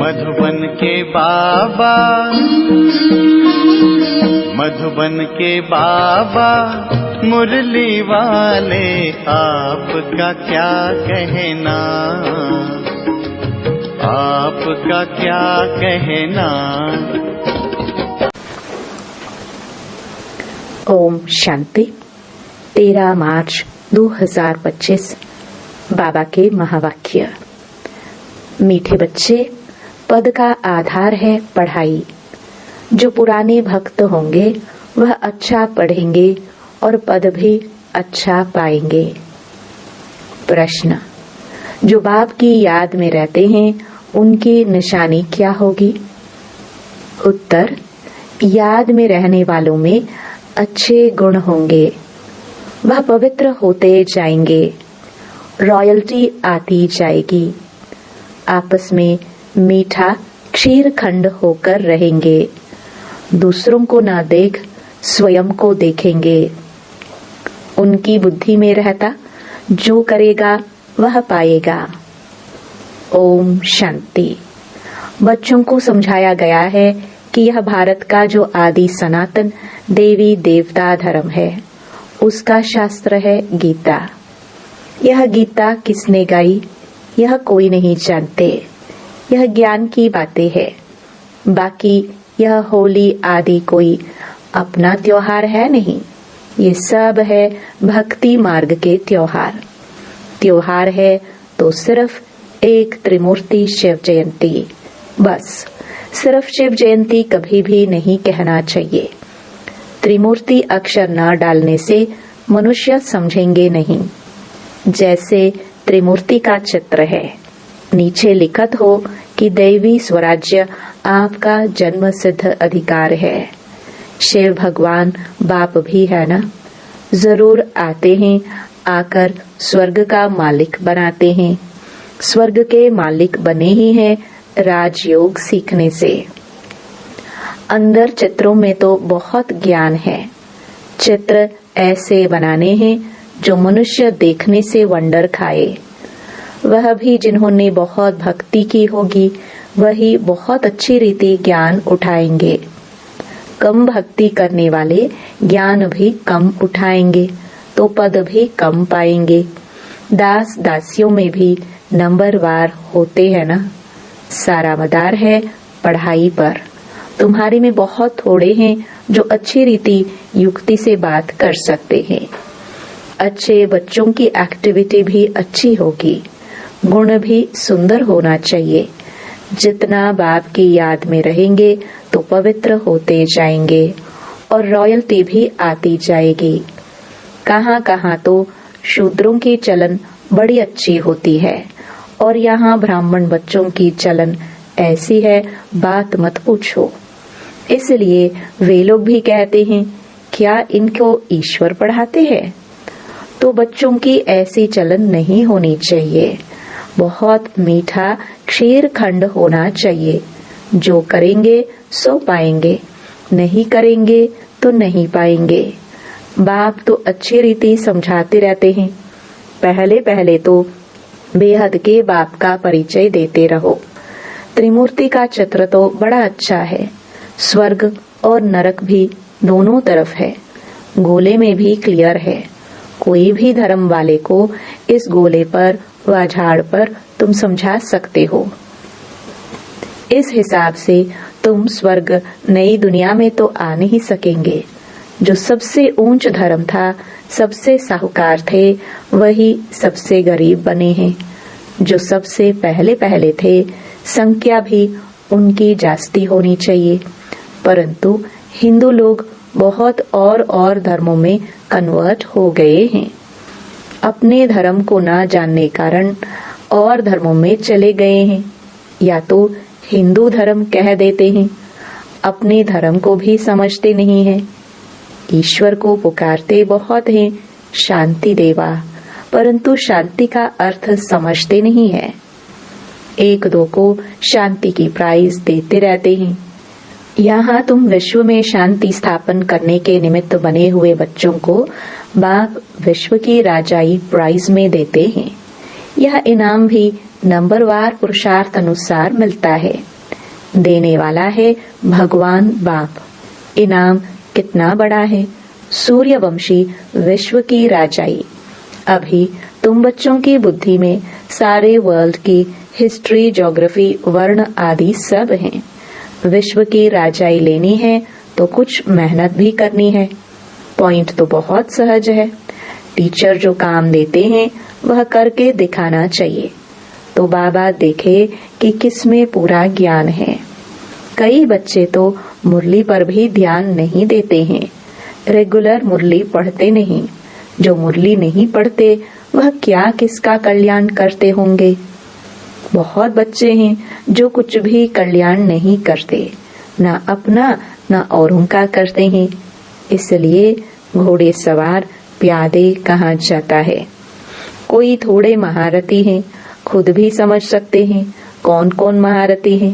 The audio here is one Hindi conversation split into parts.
मधुबन के बाबा, मधुबन के बाबा मुरली वाले, आपका क्या कहना, आपका क्या कहना। ओम शांति। 13 मार्च 2025। बाबा के महावाक्य। मीठे बच्चे, पद का आधार है पढ़ाई। जो पुराने भक्त होंगे वह अच्छा पढ़ेंगे और पद भी अच्छा पाएंगे। प्रश्न, जो बाप की याद में रहते हैं उनकी निशानी क्या होगी? उत्तर, याद में रहने वालों में अच्छे गुण होंगे, वह पवित्र होते जाएंगे, रॉयल्टी आती जाएगी, आपस में मीठा क्षीर खंड होकर रहेंगे, दूसरों को ना देख स्वयं को देखेंगे। उनकी बुद्धि में रहता जो करेगा वह पाएगा। ओम शांति। बच्चों को समझाया गया है कि यह भारत का जो आदि सनातन देवी देवता धर्म है उसका शास्त्र है गीता। यह गीता किसने गाई यह कोई नहीं जानते। यह ज्ञान की बातें है। बाकी यह होली आदि कोई अपना त्योहार है नहीं। ये सब है भक्ति मार्ग के त्योहार। त्योहार है तो सिर्फ एक त्रिमूर्ति शिव जयंती, बस। सिर्फ शिव जयंती कभी भी नहीं कहना चाहिए। त्रिमूर्ति अक्षर न डालने से मनुष्य समझेंगे नहीं। जैसे त्रिमूर्ति का चित्र है, नीचे लिखत हो कि दैवी स्वराज्य आपका जन्म सिद्ध अधिकार है। शिव भगवान बाप भी है ना, जरूर आते हैं, आकर स्वर्ग का मालिक बनाते हैं। स्वर्ग के मालिक बने ही हैं राजयोग सीखने से। अंदर चित्रों में तो बहुत ज्ञान है। चित्र ऐसे बनाने हैं जो मनुष्य देखने से वंडर खाए। वह भी जिन्होंने बहुत भक्ति की होगी वही बहुत अच्छी रीति ज्ञान उठाएंगे। कम भक्ति करने वाले ज्ञान भी कम उठाएंगे तो पद भी कम पाएंगे। दास दासियों में भी नंबरवार होते हैं ना। सारा मदार है पढ़ाई पर। तुम्हारे में बहुत थोड़े हैं जो अच्छी रीति युक्ति से बात कर सकते हैं। अच्छे बच्चों की एक्टिविटी भी अच्छी होगी, गुण भी सुंदर होना चाहिए। जितना बाप की याद में रहेंगे तो पवित्र होते जाएंगे और रॉयल्टी भी आती जाएगी। कहाँ कहाँ तो शूद्रों की चलन बड़ी अच्छी होती है और यहाँ ब्राह्मण बच्चों की चलन ऐसी है बात मत पूछो। इसलिए वे लोग भी कहते हैं क्या इनको ईश्वर पढ़ाते हैं? तो बच्चों की ऐसी चलन नहीं होनी चाहिए। बहुत मीठा क्षीर खंड होना चाहिए। जो करेंगे सो पाएंगे, नहीं करेंगे तो नहीं पाएंगे। बाप तो अच्छी रीति समझाते रहते हैं। पहले पहले तो बेहद के बाप का परिचय देते रहो। त्रिमूर्ति का चित्र तो बड़ा अच्छा है। स्वर्ग और नरक भी दोनों तरफ है। गोले में भी क्लियर है। कोई भी धर्म वाले को इस गोले पर व झाड़ पर तुम समझा सकते हो। इस हिसाब से तुम स्वर्ग नई दुनिया में तो आ नहीं सकेंगे। जो सबसे ऊंच धर्म था, सबसे साहूकार थे, वही सबसे गरीब बने हैं। जो सबसे पहले पहले थे, संख्या भी उनकी जास्ती होनी चाहिए। परंतु हिंदू लोग बहुत और धर्मों में कन्वर्ट हो गए हैं। अपने धर्म को न जानने कारण और धर्मों में चले गए हैं, या तो हिंदू धर्म कह देते हैं, अपने धर्म को भी समझते नहीं हैं। ईश्वर को पुकारते बहुत हैं, शांति देवा, परंतु शांति का अर्थ समझते नहीं है। एक दो को शांति की प्राइज देते रहते हैं। यहाँ तुम विश्व में शांति स्थापन करने के निमित्त बने हुए बच्चों को बाप विश्व की राजाई प्राइज में देते हैं। यह इनाम भी नंबरवार पुरुषार्थ अनुसार मिलता है। देने वाला है भगवान बाप। इनाम कितना बड़ा है, सूर्यवंशी विश्व की राजाई। अभी तुम बच्चों की बुद्धि में सारे वर्ल्ड की हिस्ट्री, ज्योग्राफी, वर्ण आदि सब हैं। विश्व की राजाई लेनी है तो कुछ मेहनत भी करनी है। पॉइंट तो बहुत सहज है। टीचर जो काम देते हैं वह करके दिखाना चाहिए, तो बाबा देखे कि किसमें पूरा ज्ञान है। कई बच्चे तो मुरली पर भी ध्यान नहीं देते हैं, रेगुलर मुरली पढ़ते नहीं। जो मुरली नहीं पढ़ते वह क्या किसका कल्याण करते होंगे। बहुत बच्चे हैं जो कुछ भी कल्याण नहीं करते, ना अपना ना औरों का करते हैं। इसलिए घोड़े सवार प्यादे कहा जाता है। कोई थोड़े महारथी हैं, खुद भी समझ सकते हैं कौन कौन महारथी हैं।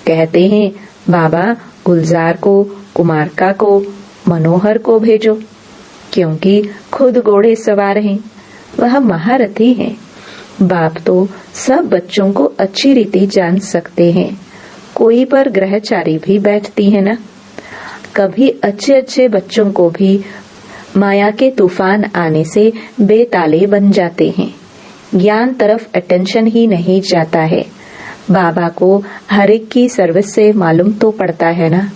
कहते हैं बाबा गुलजार को, कुमारका को, मनोहर को भेजो, क्योंकि खुद घोड़े सवार हैं, वह महारथी हैं। बाप तो सब बच्चों को अच्छी रीति जान सकते हैं। कोई पर ग्रहचारी भी बैठती है ना। कभी अच्छे अच्छे बच्चों को भी माया के तूफान आने से बेताले बन जाते हैं। ज्ञान तरफ अटेंशन ही नहीं जाता है। बाबा को हर एक की सर्विस से मालूम तो पड़ता है ना।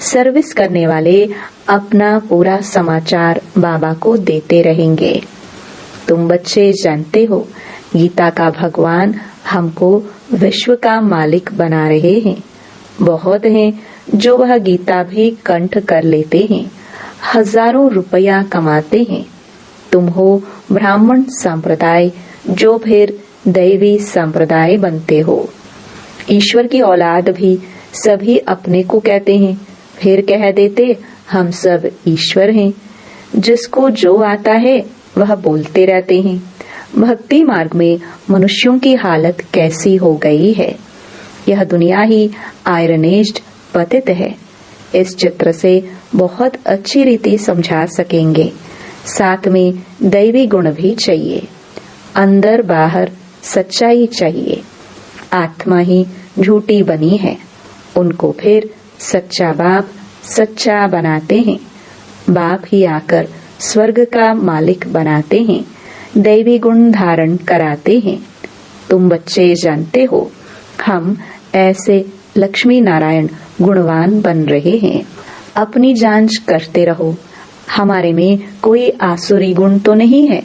सर्विस करने वाले अपना पूरा समाचार बाबा को देते रहेंगे। तुम बच्चे जानते हो गीता का भगवान हमको विश्व का मालिक बना रहे हैं। बहुत हैं जो वह गीता भी कंठ कर लेते हैं, हजारों रुपया कमाते हैं। तुम हो ब्राह्मण संप्रदाय, जो फिर दैवी संप्रदाय बनते हो। ईश्वर की औलाद भी सभी अपने को कहते हैं, फिर कह देते हम सब ईश्वर हैं। जिसको जो आता है वह बोलते रहते हैं। भक्ति मार्ग में मनुष्यों की हालत कैसी हो गई है। यह दुनिया ही आयरनेस्ड पतित है। इस चित्र से बहुत अच्छी रीति समझा सकेंगे। साथ में दैवी गुण भी चाहिए, अंदर बाहर सच्चाई चाहिए। आत्मा ही झूठी बनी है, उनको फिर सच्चा बाप सच्चा बनाते हैं। बाप ही आकर स्वर्ग का मालिक बनाते हैं, दैवी गुण धारण कराते हैं। तुम बच्चे जानते हो हम ऐसे लक्ष्मी नारायण गुणवान बन रहे हैं। अपनी जांच करते रहो, हमारे में कोई आसुरी गुण तो नहीं है।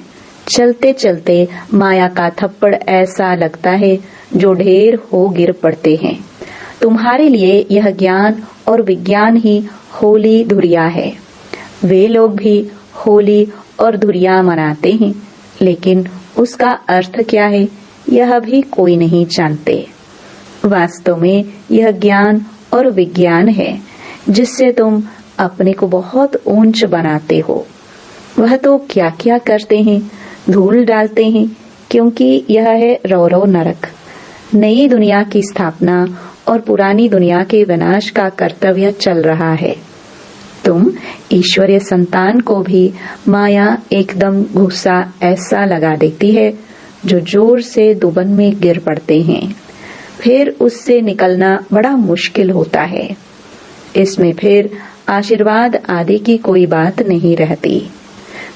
चलते चलते माया का थप्पड़ ऐसा लगता है जो ढेर हो गिर पड़ते हैं। तुम्हारे लिए यह ज्ञान और विज्ञान ही होली धुरिया है। वे लोग भी होली और धुरिया मनाते हैं, लेकिन उसका अर्थ क्या है यह भी कोई नहीं जानते। वास्तव में यह ज्ञान और विज्ञान है जिससे तुम अपने को बहुत ऊंच बनाते हो। वह तो क्या क्या करते हैं, धूल डालते हैं, क्योंकि यह है रौरव नरक। नई दुनिया की स्थापना और पुरानी दुनिया के विनाश का कर्तव्य चल रहा है। तुम ईश्वरीय संतान को भी माया एकदम गुस्सा ऐसा लगा देती है जो जोर से दुबन में गिर पड़ते हैं। फिर उससे निकलना बड़ा मुश्किल होता है। इसमें फिर आशीर्वाद आदि की कोई बात नहीं रहती।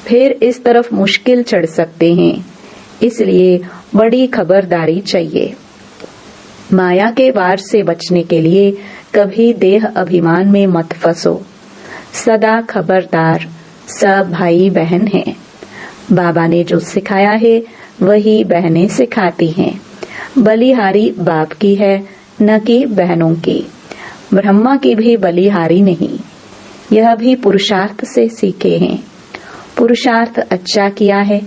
फिर इस तरफ मुश्किल चढ़ सकते हैं, इसलिए बड़ी खबरदारी चाहिए। माया के वार से बचने के लिए कभी देह अभिमान में मत फंसो। सदा खबरदार, सब भाई बहन हैं। बाबा ने जो सिखाया है वही बहनें सिखाती हैं। बलिहारी बाप की है, न कि बहनों की। ब्रह्मा की भी बलिहारी नहीं, यह भी पुरुषार्थ से सीखे हैं। पुरुषार्थ अच्छा किया है,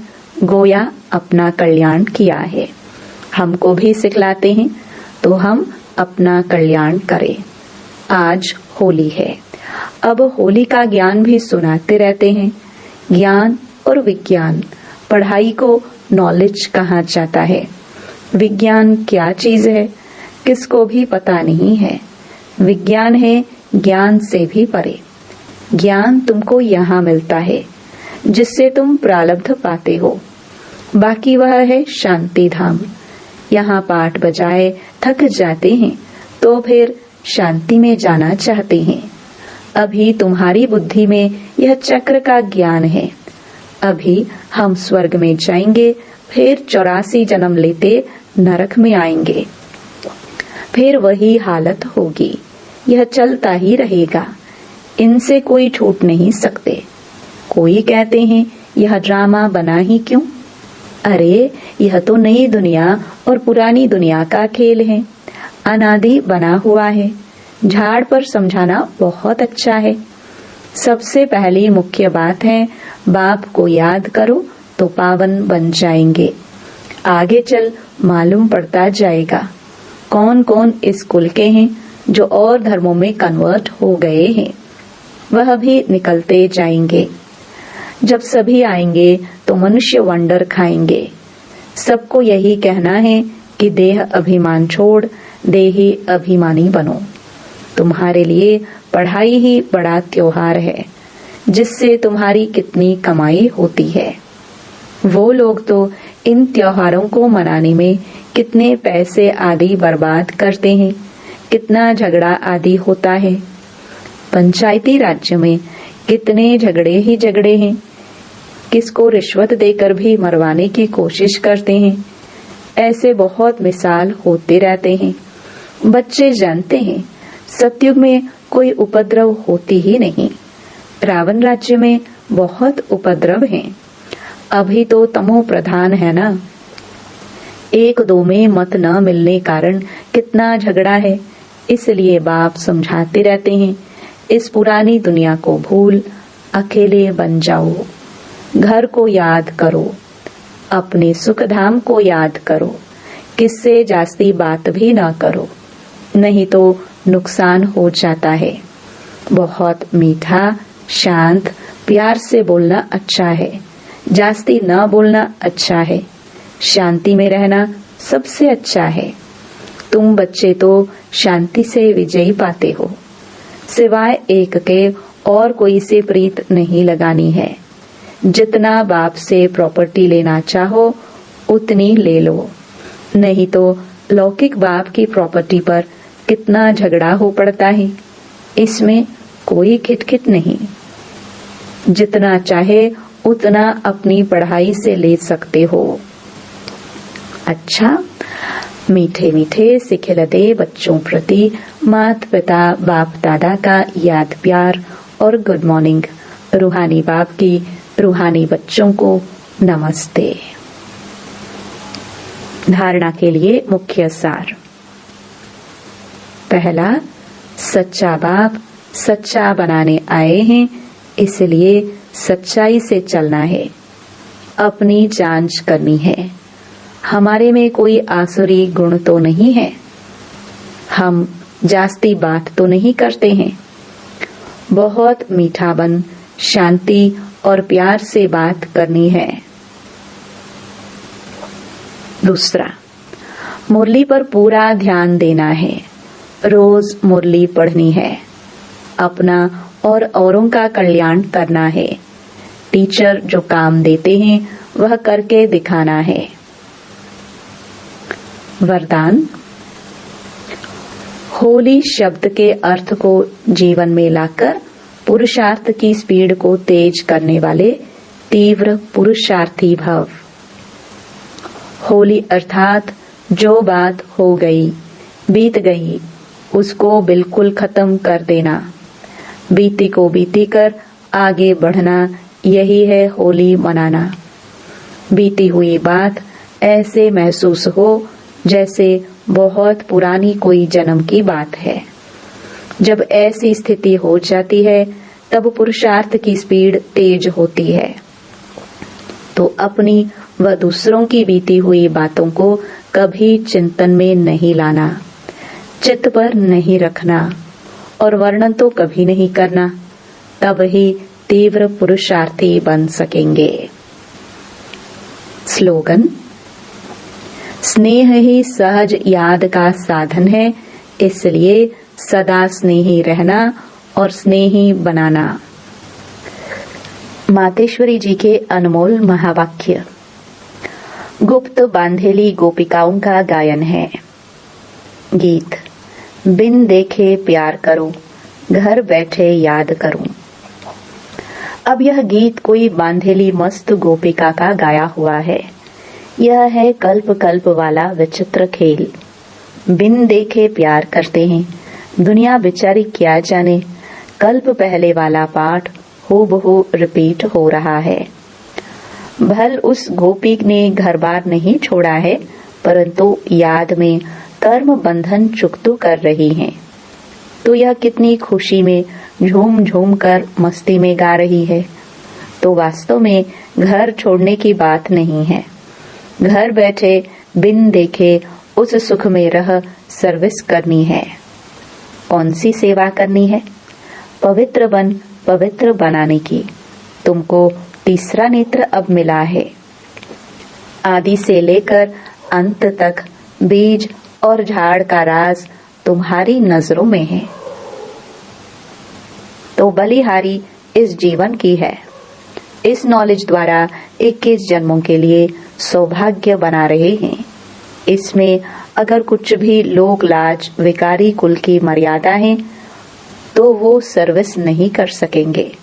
गोया अपना कल्याण किया है। हमको भी सिखलाते हैं तो हम अपना कल्याण करें। आज होली है, अब होली का ज्ञान भी सुनाते रहते हैं। ज्ञान और विज्ञान, पढ़ाई को नॉलेज कहा जाता है। विज्ञान क्या चीज है किसको भी पता नहीं है। विज्ञान है ज्ञान से भी परे। ज्ञान तुमको यहाँ मिलता है जिससे तुम प्रारब्ध पाते हो, बाकी वह है शांति धाम। यहाँ पाठ बजाए थक जाते हैं तो फिर शांति में जाना चाहते हैं। अभी तुम्हारी बुद्धि में यह चक्र का ज्ञान है। अभी हम स्वर्ग में जाएंगे, फिर 84 जन्म लेते नरक में आएंगे, फिर वही हालत होगी। यह चलता ही रहेगा, इनसे कोई छूट नहीं सकते। कोई कहते हैं यह ड्रामा बना ही क्यों? अरे यह तो नई दुनिया और पुरानी दुनिया का खेल है, अनादि बना हुआ है। झाड़ पर समझाना बहुत अच्छा है। सबसे पहली मुख्य बात है, बाप को याद करो तो पावन बन जाएंगे। आगे चल मालूम पड़ता जाएगा कौन कौन इस कुल के हैं जो और धर्मों में कन्वर्ट हो गए हैं। वह भी निकलते जाएंगे। जब सभी आएंगे तो मनुष्य वंडर खाएंगे। सबको यही कहना है कि देह अभिमान छोड़ देही अभिमानी बनो। तुम्हारे लिए पढ़ाई ही बड़ा त्योहार है, जिससे तुम्हारी कितनी कमाई होती है। वो लोग तो इन त्योहारों को मनाने में कितने पैसे आदि बर्बाद करते हैं, कितना झगड़ा आदि होता है। पंचायती राज्य में कितने झगड़े ही झगड़े हैं। किसको रिश्वत देकर भी मरवाने की कोशिश करते हैं। ऐसे बहुत मिसाल होते रहते हैं। बच्चे जानते हैं सतयुग में कोई उपद्रव होती ही नहीं। रावण राज्य में बहुत उपद्रव हैं। अभी तो तमो प्रधान है ना। एक दो में मत न मिलने कारण कितना झगड़ा है। इसलिए बाप समझाते रहते हैं, इस पुरानी दुनिया को भूल अकेले बन जाओ। घर को याद करो, अपने सुख धाम को याद करो। किससे जास्ती बात भी ना करो, नहीं तो नुकसान हो जाता है। बहुत मीठा, शांत, प्यार से बोलना अच्छा है। जास्ती न बोलना अच्छा है। शांति में रहना सबसे अच्छा है। तुम बच्चे तो शांति से विजयी पाते हो। सिवाय एक के और कोई से प्रीत नहीं लगानी है। जितना बाप से प्रॉपर्टी लेना चाहो उतनी ले लो, नहीं तो लौकिक बाप की प्रॉपर्टी पर कितना झगड़ा हो पड़ता है। इसमें कोई खिटखिट नहीं। जितना चाहे उतना अपनी पढ़ाई से ले सकते हो। अच्छा, मीठे मीठे सिखिलते बच्चों प्रति माता पिता बाप दादा का याद प्यार और गुड मॉर्निंग। रूहानी बाप की रूहानी बच्चों को नमस्ते। धारणा के लिए मुख्य सार। पहला, सच्चा बाप सच्चा बनाने आए हैं, इसलिए सच्चाई से चलना है। अपनी जांच करनी है। हमारे में कोई आसुरी गुण तो नहीं है। हम जास्ती बात तो नहीं करते हैं। बहुत मीठा बन शांति और प्यार से बात करनी है। दूसरा, मुरली पर पूरा ध्यान देना है। रोज मुरली पढ़नी है। अपना और औरों का कल्याण करना है। टीचर जो काम देते हैं वह करके दिखाना है। वरदान। होली शब्द के अर्थ को जीवन में लाकर पुरुषार्थ की स्पीड को तेज करने वाले तीव्र पुरुषार्थी भव। होली अर्थात जो बात हो गई बीत गई उसको बिल्कुल खत्म कर देना। बीती को बीती कर आगे बढ़ना, यही है होली मनाना। बीती हुई बात ऐसे महसूस हो जैसे बहुत पुरानी कोई जन्म की बात है। जब ऐसी स्थिति हो जाती है तब पुरुषार्थ की स्पीड तेज होती है। तो अपनी व दूसरों की बीती हुई बातों को कभी चिंतन में नहीं लाना, चित्त पर नहीं रखना और वर्णन तो कभी नहीं करना। तब ही तीव्र पुरुषार्थी बन सकेंगे। स्लोगन। स्नेह ही सहज याद का साधन है, इसलिए सदा स्नेही रहना और स्नेही बनाना। मातेश्वरी जी के अनमोल महावाक्य। गुप्त बांधेली गोपिकाओं का गायन है। गीत। बिन देखे प्यार करूं, घर बैठे याद करूं। अब यह गीत कोई बांधेली मस्त गोपिका का गाया हुआ है। यह है कल्प कल्प वाला विचित्र खेल। बिन देखे प्यार करते हैं, दुनिया बेचारी क्या जाने। कल्प पहले वाला पाठ हूबहू रिपीट हो रहा है। भल उस गोपी ने घर बार नहीं छोड़ा है, परंतु याद में कर्म बंधन चुकतो कर रही हैं। तो यह कितनी खुशी में झूम झूम कर मस्ती में गा रही है। तो वास्तव में घर छोड़ने की बात नहीं है। घर बैठे बिन देखे उस सुख में रह सर्विस करनी है। कौन सी सेवा करनी है? पवित्र बन पवित्र बनाने की। तुमको तीसरा नेत्र अब मिला है। आदि से लेकर अंत तक बीज और झाड़ का राज तुम्हारी नजरों में है। तो बलिहारी इस जीवन की है। इस नॉलेज द्वारा 21 जन्मों के लिए सौभाग्य बना रहे हैं। इसमें अगर कुछ भी लोक लाज विकारी कुल की मर्यादा है तो वो सर्विस नहीं कर सकेंगे।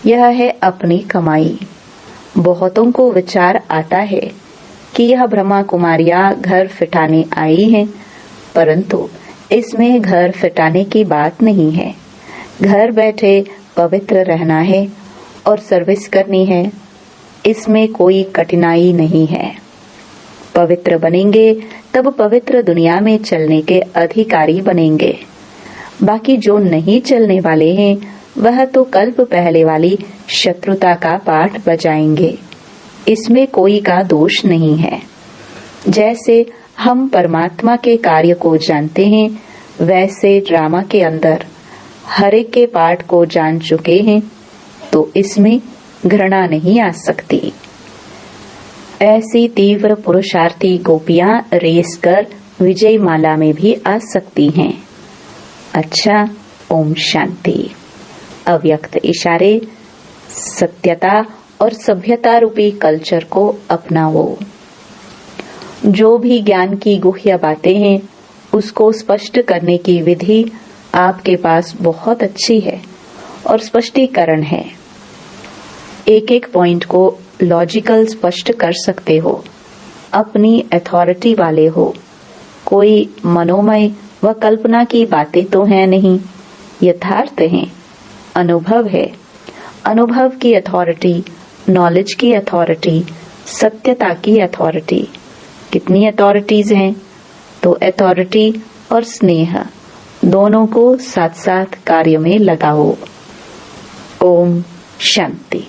यह है अपनी कमाई। बहुतों को विचार आता है कि यह ब्रह्मा कुमारियां घर फिटाने आई हैं, परंतु इसमें घर फिटाने की बात नहीं है। घर बैठे पवित्र रहना है और सर्विस करनी है। इसमें कोई कठिनाई नहीं है। पवित्र बनेंगे तब पवित्र दुनिया में चलने के अधिकारी बनेंगे। बाकी जो नहीं चलने वाले हैं वह तो कल्प पहले वाली शत्रुता का पाठ बजाएंगे। इसमें कोई का दोष नहीं है। जैसे हम परमात्मा के कार्य को जानते हैं, वैसे ड्रामा के अंदर हर एक के पाठ को जान चुके हैं, तो इसमें घृणा नहीं आ सकती। ऐसी तीव्र पुरुषार्थी गोपियां रेस कर विजय माला में भी आ सकती हैं। अच्छा, ओम शांति। अव्यक्त इशारे, सत्यता और सभ्यता रूपी कल्चर को अपनाओ। जो भी ज्ञान की गुह्य बातें हैं उसको स्पष्ट करने की विधि आपके पास बहुत अच्छी है और स्पष्टीकरण है। एक एक पॉइंट को लॉजिकल स्पष्ट कर सकते हो। अपनी अथॉरिटी वाले हो। कोई मनोमय व कल्पना की बातें तो है नहीं, यथार्थ हैं। अनुभव है। अनुभव की अथॉरिटी, नॉलेज की अथॉरिटी, सत्यता की अथॉरिटी। कितनी अथॉरिटीज हैं? तो अथॉरिटी और स्नेह दोनों को साथ साथ कार्य में लगाओ। ओम शांति।